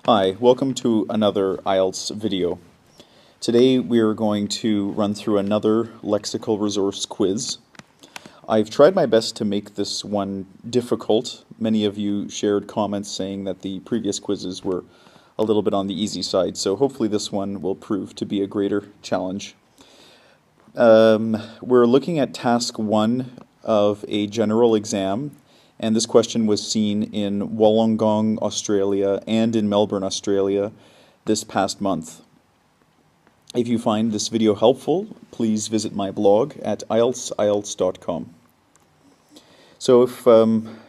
Hi, welcome to another IELTS video. Today we are going to run through another lexical resource quiz. I've tried my best to make this one difficult. Many of you shared comments saying that the previous quizzes were a little bit on the easy side, so hopefully this one will prove to be a greater challenge. We're looking at task 1 of a general exam, and this question was seen in Wollongong, Australia and in Melbourne, Australia this past month. If you find this video helpful, please visit my blog at IELTS.com. So if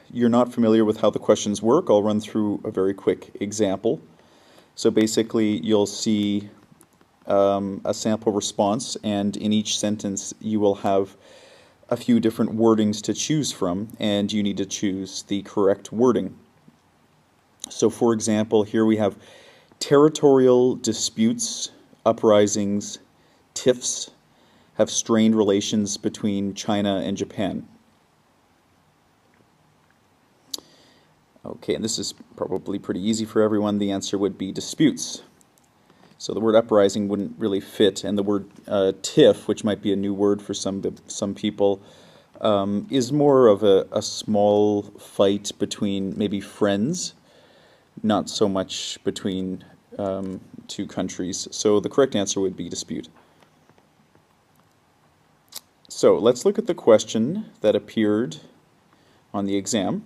you're not familiar with how the questions work, I'll run through a very quick example. So basically you'll see a sample response, and in each sentence you will have a few different wordings to choose from, and you need to choose the correct wording. So for example, here we have territorial disputes, uprisings, tiffs have strained relations between China and Japan. Okay, and this is probably pretty easy for everyone. The answer would be disputes. So the word uprising wouldn't really fit, and the word tiff, which might be a new word for some people, is more of a small fight between maybe friends, not so much between two countries. So the correct answer would be dispute. So let's look at the question that appeared on the exam.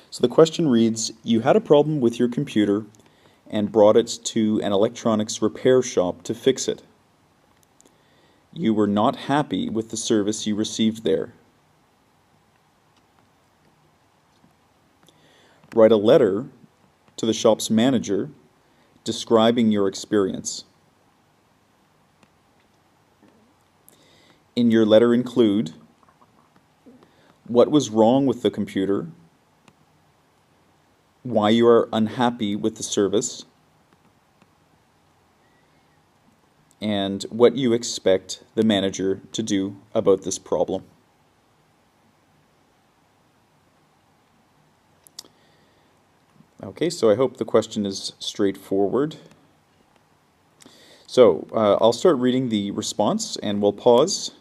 So the question reads, you had a problem with your computer and brought it to an electronics repair shop to fix it. You were not happy with the service you received there. Write a letter to the shop's manager describing your experience. In your letter include what was wrong with the computer, why you are unhappy with the service, and what you expect the manager to do about this problem. Okay, so I hope the question is straightforward. So I'll start reading the response, and we'll pause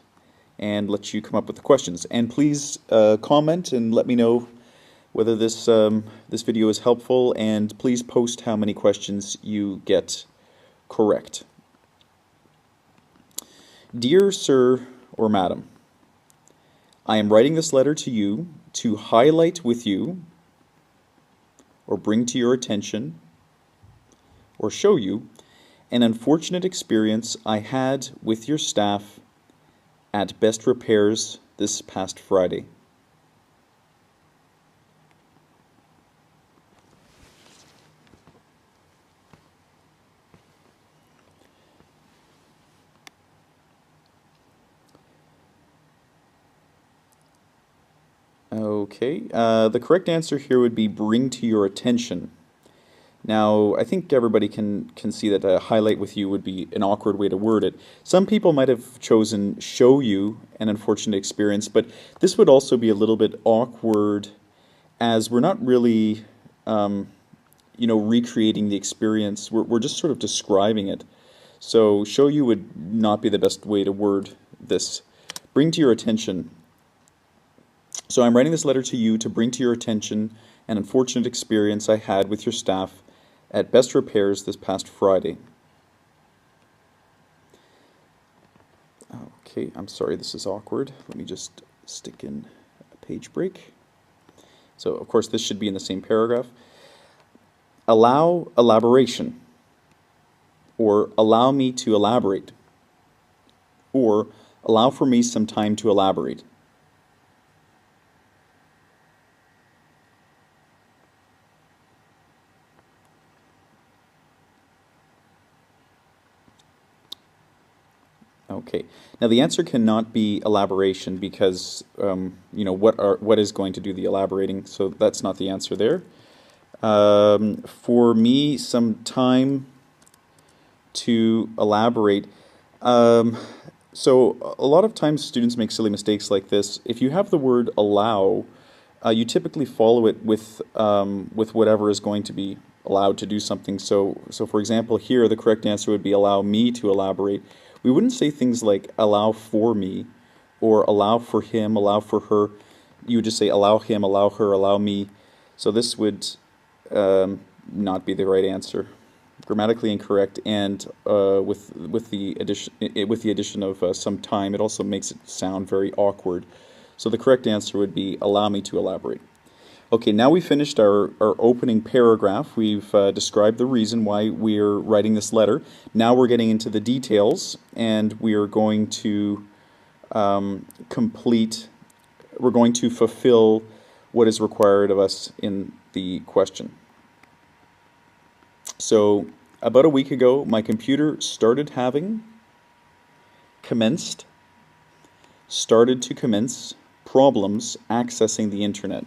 and let you come up with the questions. And please comment and let me know whether this video is helpful, and please post how many questions you get correct. Dear Sir or Madam, I am writing this letter to you to highlight with you, or bring to your attention, or show you an unfortunate experience I had with your staff at Best Repairs this past Friday. Okay, the correct answer here would be bring to your attention. Now, I think everybody can see that highlight with you would be an awkward way to word it. Some people might have chosen show you an unfortunate experience, but this would also be a little bit awkward, as we're not really, recreating the experience. We're just sort of describing it. So show you would not be the best way to word this. Bring to your attention. So I'm writing this letter to you to bring to your attention an unfortunate experience I had with your staff at Best Repairs this past Friday. Okay, I'm sorry, this is awkward. Let me just stick in a page break. So, of course, this should be in the same paragraph. Allow elaboration, or allow me to elaborate, or allow for me some time to elaborate. Okay, now the answer cannot be elaboration because, what is going to do the elaborating, so that's not the answer there. For me, some time to elaborate. So a lot of times students make silly mistakes like this. If you have the word allow, you typically follow it with whatever is going to be allowed to do something. So for example, here the correct answer would be allow me to elaborate. We wouldn't say things like allow for me or allow for him, allow for her. You would just say allow him, allow her, allow me. So this would not be the right answer. Grammatically incorrect, and with the addition of some time, it also makes it sound very awkward. So the correct answer would be allow me to elaborate. Okay, now we finished our opening paragraph. We've described the reason why we're writing this letter. Now we're getting into the details, and we are going to we're going to fulfill what is required of us in the question. So, about a week ago, my computer started to commence problems accessing the internet.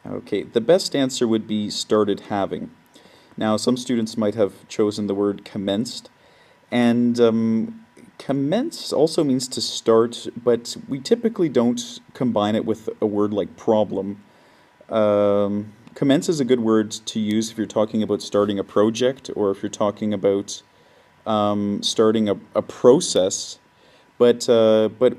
Okay, the best answer would be started having. Now, some students might have chosen the word commenced, and commence also means to start, but we typically don't combine it with a word like problem. Commence is a good word to use if you're talking about starting a project or if you're talking about starting a process. But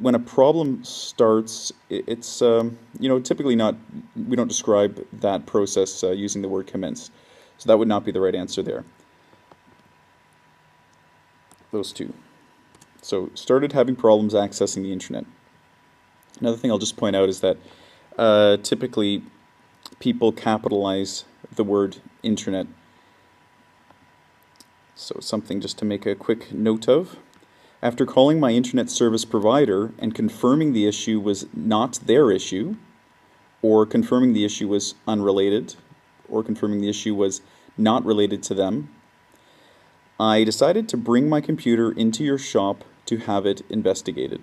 when a problem starts, it's typically not. We don't describe that process using the word commence, so that would not be the right answer there. Those two. So started having problems accessing the internet. Another thing I'll just point out is that typically people capitalize the word internet. So something just to make a quick note of. After calling my internet service provider and confirming the issue was not their issue, or confirming the issue was unrelated, or confirming the issue was not related to them, I decided to bring my computer into your shop to have it investigated.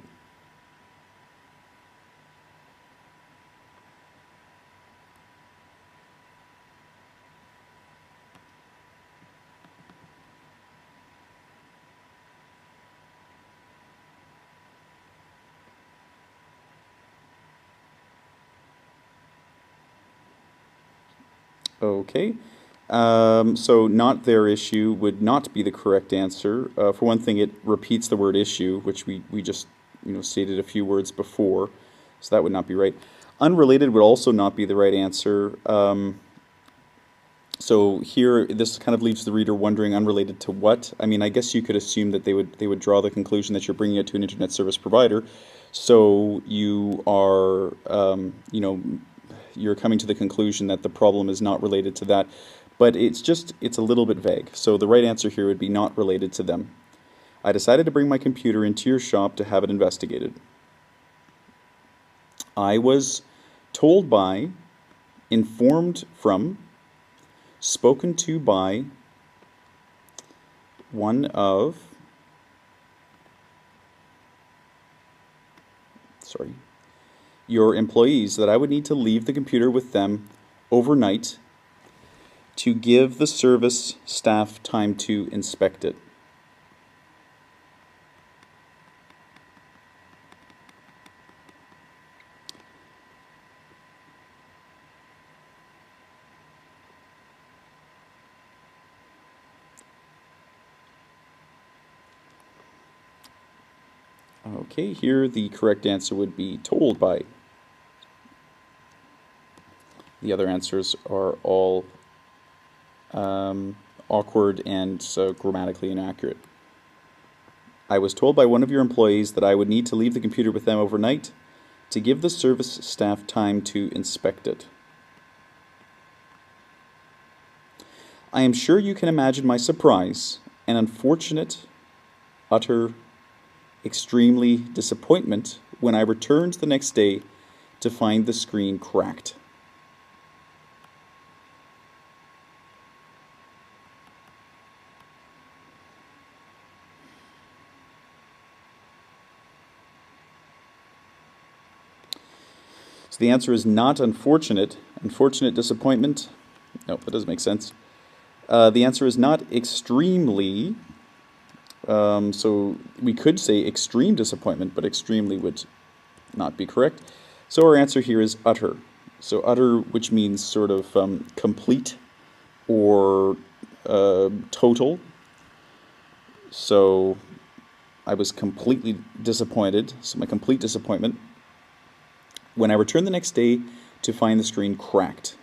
Okay, so not their issue would not be the correct answer. For one thing, it repeats the word issue, which we just stated a few words before, so that would not be right. Unrelated would also not be the right answer. So here, this kind of leaves the reader wondering unrelated to what. I mean, I guess you could assume that they would draw the conclusion that you're bringing it to an internet service provider, so you are you're coming to the conclusion that the problem is not related to that, but it's a little bit vague. So the right answer here would be not related to them. I decided to bring my computer into your shop to have it investigated. I was told by, informed from, spoken to by one of, your employees that I would need to leave the computer with them overnight to give the service staff time to inspect it. Okay, here the correct answer would be told by. The other answers are all awkward and grammatically inaccurate. I was told by one of your employees that I would need to leave the computer with them overnight to give the service staff time to inspect it. I am sure you can imagine my surprise and unfortunate, utter, extremely disappointment when I returned the next day to find the screen cracked. So the answer is not unfortunate. Unfortunate disappointment. No, that doesn't make sense. The answer is not extremely. So we could say extreme disappointment, but extremely would not be correct. So our answer here is utter. So utter, which means sort of complete or total. So I was completely disappointed. So my complete disappointment when I returned the next day to find the screen cracked.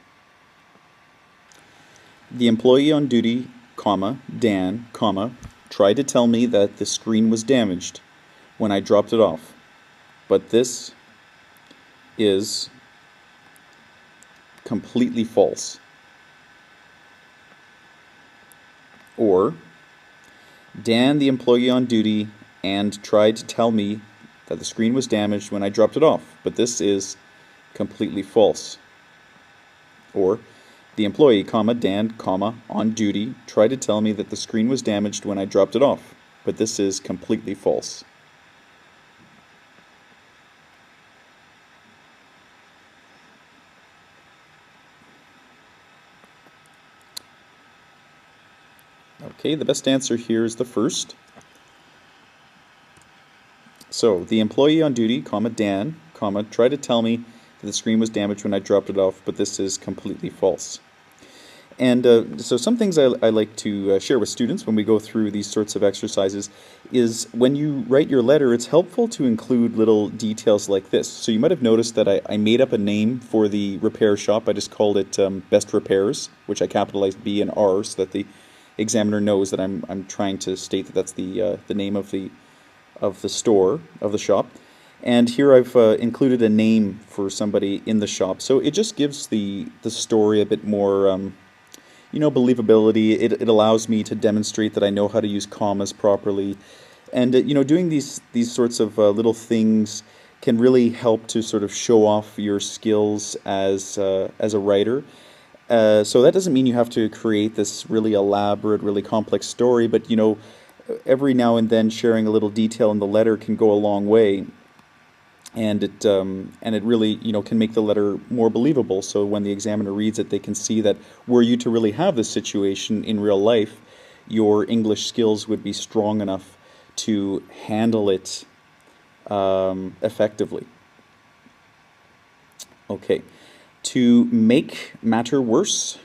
The employee on duty, comma, Dan, comma, tried to tell me that the screen was damaged when I dropped it off, but this is completely false. Or, Dan, the employee on duty, and tried to tell me that the screen was damaged when I dropped it off, but this is completely false. Or, the employee, comma, Dan, comma, on duty, tried to tell me that the screen was damaged when I dropped it off, but this is completely false. Okay, the best answer here is the first. So, the employee on duty, comma, Dan, comma, tried to tell me that the screen was damaged when I dropped it off, but this is completely false. And so some things I like to share with students when we go through these sorts of exercises is when you write your letter, it's helpful to include little details like this. So you might have noticed that I made up a name for the repair shop. I just called it Best Repairs, which I capitalized B and R so that the examiner knows that I'm trying to state that that's the name of the store, of the shop. And here I've included a name for somebody in the shop. So it just gives the story a bit more believability. It allows me to demonstrate that I know how to use commas properly. And doing these sorts of little things can really help to sort of show off your skills as a writer. So that doesn't mean you have to create this really elaborate, really complex story, but every now and then sharing a little detail in the letter can go a long way. And it really can make the letter more believable. So when the examiner reads it, they can see that were you to really have this situation in real life, your English skills would be strong enough to handle it effectively. Okay, to make matter worse,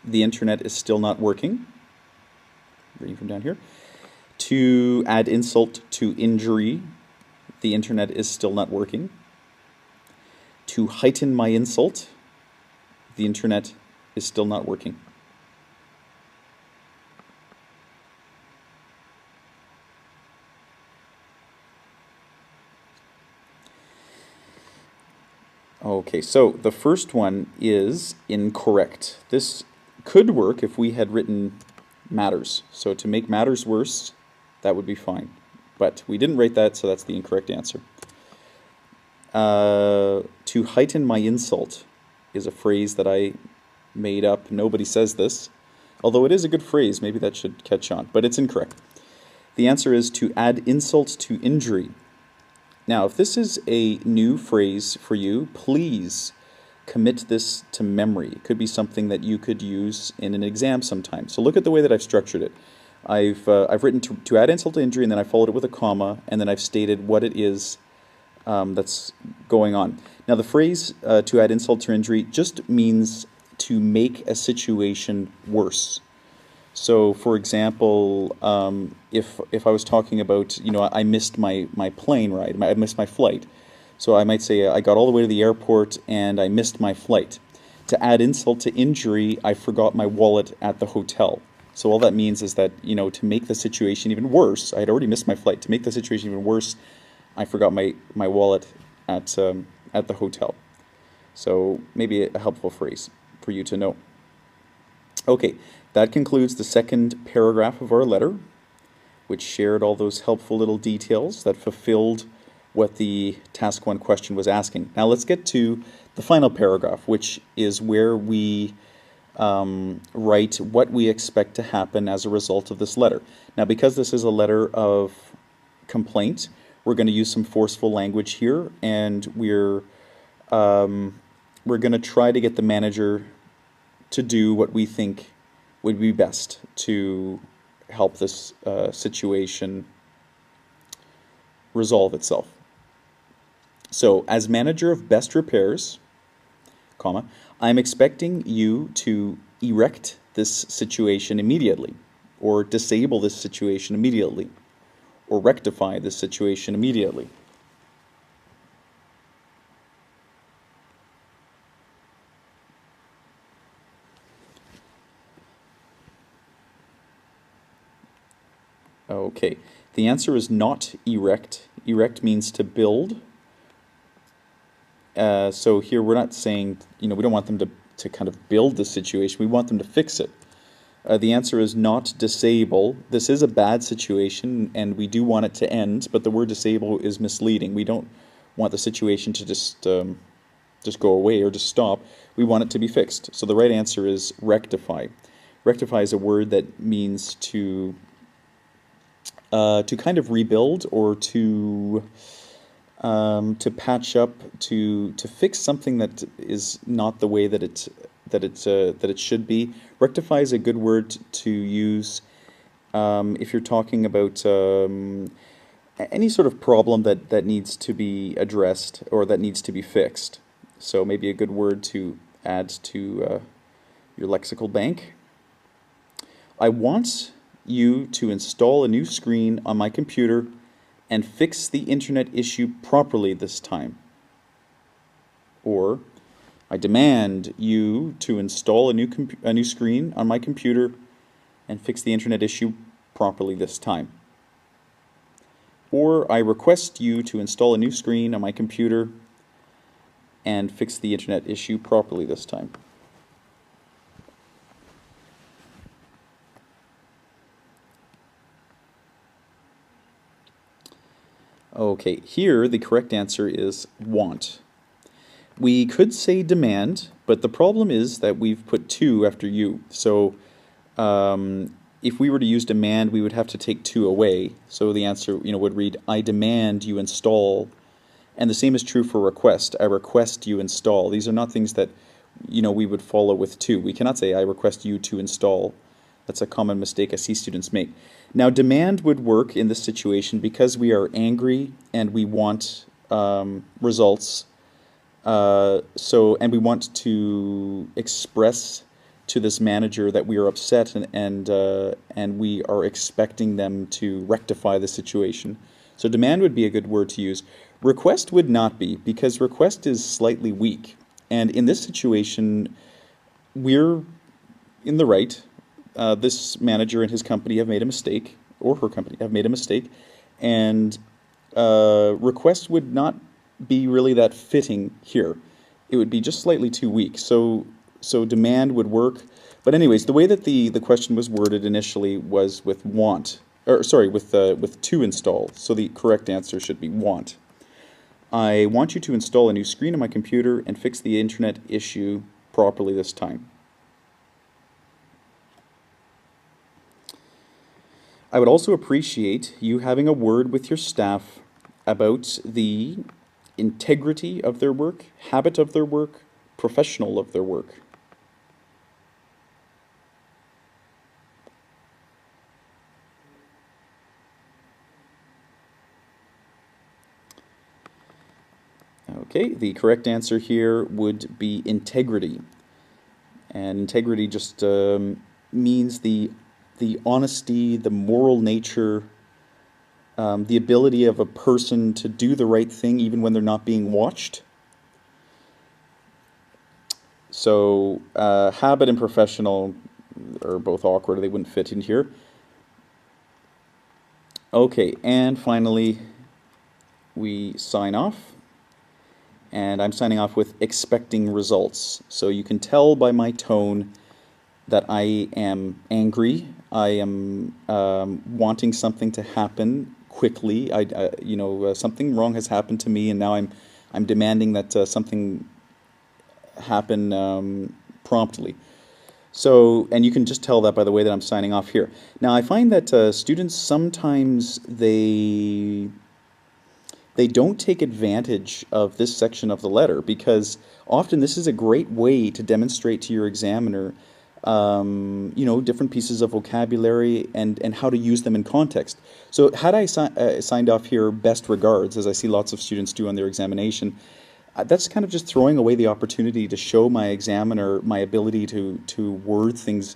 the internet is still not working. Reading from down here. To add insult to injury, the internet is still not working. To heighten my insult, the internet is still not working. Okay, so the first one is incorrect. This could work if we had written matters. So to make matters worse, that would be fine. But we didn't write that, so that's the incorrect answer. To heighten my insult is a phrase that I made up. Nobody says this. Although it is a good phrase, maybe that should catch on. But it's incorrect. The answer is to add insult to injury. Now, if this is a new phrase for you, please commit this to memory. It could be something that you could use in an exam sometime. So look at the way that I've structured it. I've written to add insult to injury, and then I followed it with a comma, and then I've stated what it is that's going on. Now, the phrase to add insult to injury just means to make a situation worse. So, for example, if I was talking about, I missed my plane ride, I missed my flight. So I might say I got all the way to the airport and I missed my flight. To add insult to injury, I forgot my wallet at the hotel. So all that means is that, to make the situation even worse, I had already missed my flight. To make the situation even worse, I forgot my wallet at the hotel. So maybe a helpful phrase for you to know. Okay, that concludes the second paragraph of our letter, which shared all those helpful little details that fulfilled what the Task 1 question was asking. Now let's get to the final paragraph, which is where we write what we expect to happen as a result of this letter. Now, because this is a letter of complaint, we're going to use some forceful language here, and we're going to try to get the manager to do what we think would be best to help this situation resolve itself. So, as manager of best repairs, comma, I'm expecting you to erect this situation immediately, or disable this situation immediately, or rectify this situation immediately. Okay, the answer is not erect. Erect means to build. So here we're not saying, we don't want them to kind of build the situation, we want them to fix it. The answer is not disable. This is a bad situation and we do want it to end, but the word disable is misleading. We don't want the situation to just go away or just stop. We want it to be fixed. So the right answer is rectify. Rectify is a word that means to kind of rebuild or to patch up, to fix something that is not the way that it should be. Rectify is a good word to use if you're talking about any sort of problem that needs to be addressed or that needs to be fixed. So maybe a good word to add to your lexical bank. I want you to install a new screen on my computer and fix the internet issue properly this time. Or, I demand you to install a new screen on my computer and fix the internet issue properly this time. Or, I request you to install a new screen on my computer and fix the internet issue properly this time. Okay, here the correct answer is want. We could say demand, but the problem is that we've put to after you. So if we were to use demand, we would have to take to away. So the answer would read, I demand you install. And the same is true for request. I request you install. These are not things that we would follow with to. We cannot say I request you to install. That's a common mistake I see students make. Now, demand would work in this situation because we are angry and we want results. And we want to express to this manager that we are upset and we are expecting them to rectify the situation. So demand would be a good word to use. Request would not be, because request is slightly weak. And in this situation, we're in the right. This manager and his company have made a mistake, or her company have made a mistake, and request would not be really that fitting here. It would be just slightly too weak. So demand would work. But anyways, the way that the question was worded initially was with want, or sorry, with to install. So the correct answer should be want. I want you to install a new screen on my computer and fix the internet issue properly this time. I would also appreciate you having a word with your staff about the integrity of their work, habit of their work, professional of their work. Okay, the correct answer here would be integrity. And integrity just means the honesty, the moral nature, the ability of a person to do the right thing even when they're not being watched. So habit and professional are both awkward. They wouldn't fit in here. Okay, and finally we sign off. And I'm signing off with expecting results. So you can tell by my tone that I am angry. I am wanting something to happen quickly. Something wrong has happened to me, and now I'm demanding that something happen promptly. So, and you can just tell that by the way that I'm signing off here. Now, I find that students sometimes they they don't take advantage of this section of the letter, because often this is a great way to demonstrate to your examiner, different pieces of vocabulary and how to use them in context. So had I signed off here best regards, as I see lots of students do on their examination, that's kind of just throwing away the opportunity to show my examiner my ability to word things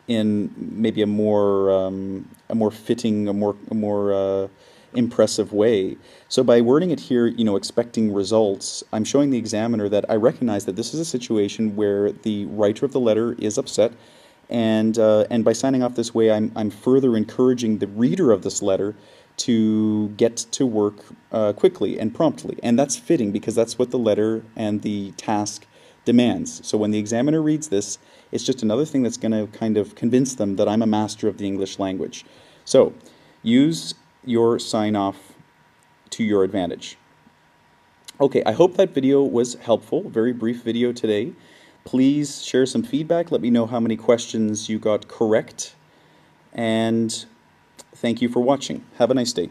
in maybe a more fitting, a more impressive way. So by wording it here, expecting results, I'm showing the examiner that I recognize that this is a situation where the writer of the letter is upset, and by signing off this way, I'm further encouraging the reader of this letter to get to work quickly and promptly. And that's fitting, because that's what the letter and the task demands. So when the examiner reads this, it's just another thing that's going to kind of convince them that I'm a master of the English language. So use your sign-off to your advantage. Okay, I hope that video was helpful. Very brief video today. Please share some feedback. Let me know how many questions you got correct. And thank you for watching. Have a nice day.